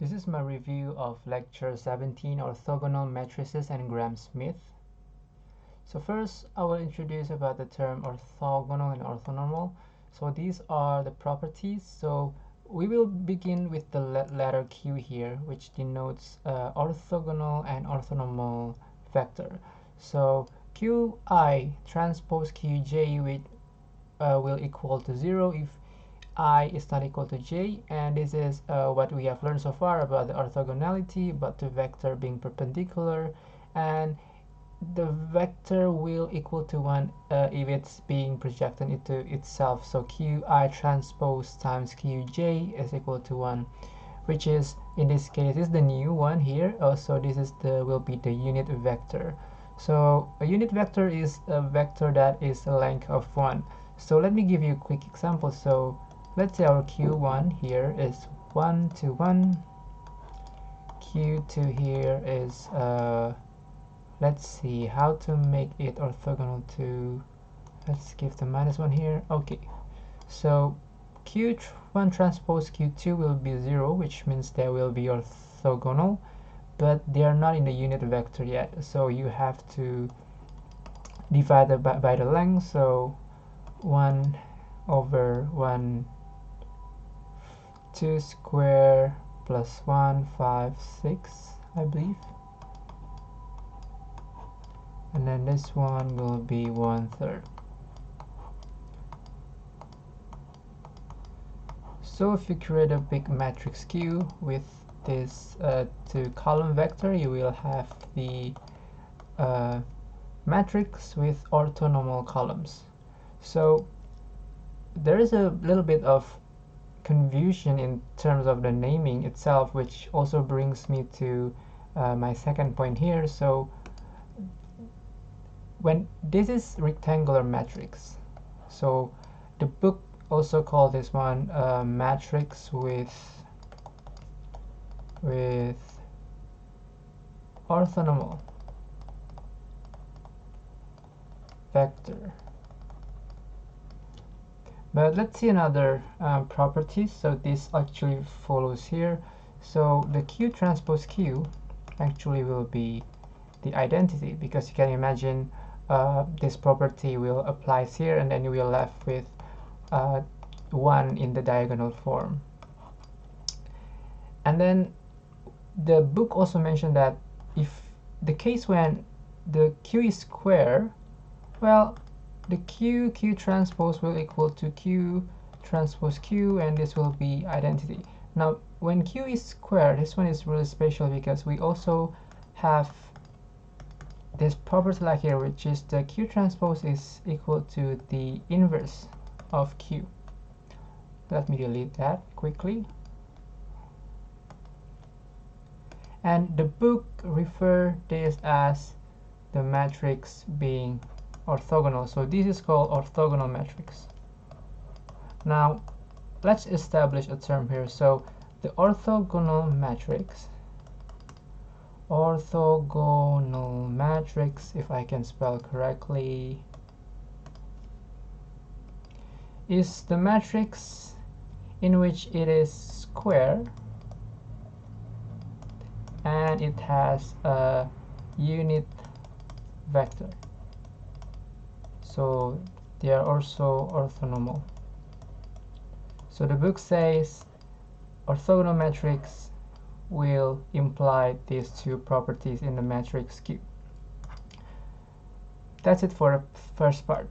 This is my review of Lecture 17, Orthogonal Matrices and Gram-Schmidt. So first, I will introduce about the term orthogonal and orthonormal. So these are the properties. So we will begin with the letter Q here, which denotes orthogonal and orthonormal vector. So Qi transpose Qj will equal to 0 if I is not equal to j, and this is what we have learned so far about the orthogonality, about the vector being perpendicular, and the vector will equal to 1 if it's being projected into itself. So Qi transpose times Qj is equal to 1, which is in this case is the new one here. Also, this is will be the unit vector. So a unit vector is a vector that is a length of 1. So let me give you a quick example. So let's say our Q1 here is 1 to 1. Q2 here is let's see how to make it orthogonal to, let's give the -1 here. Okay, so Q1 transpose Q2 will be 0, which means they will be orthogonal, but they are not in the unit vector yet, so you have to divide it by the length. So 1 over 1 2 square plus 1 5 6, I believe, and then this one will be 1/3. So if you create a big matrix Q with this 2-column vector, you will have the matrix with orthonormal columns. So there is a little bit of confusion in terms of the naming itself, which also brings me to my second point here. So when this is rectangular matrix, so the book also called this one matrix with orthonormal vector. But let's see another properties. So this actually follows here. So the Q transpose Q actually will be the identity, because you can imagine this property will apply here, and then you will left with 1 in the diagonal form. And then the book also mentioned that if the case when the Q is square, well, the Q transpose will equal to Q transpose Q, and this will be identity. Now when Q is square, this one is really special because we also have this property like here, which is the Q transpose is equal to the inverse of Q. Let me delete that quickly. And the book refer this as the matrix being orthogonal. So this is called orthogonal matrix. Now let's establish a term here. So the orthogonal matrix, if I can spell correctly, is the matrix in which it is square and it has a unit vector. So they are also orthonormal. So the book says orthogonal matrix will imply these two properties in the matrix Q. That's it for the first part.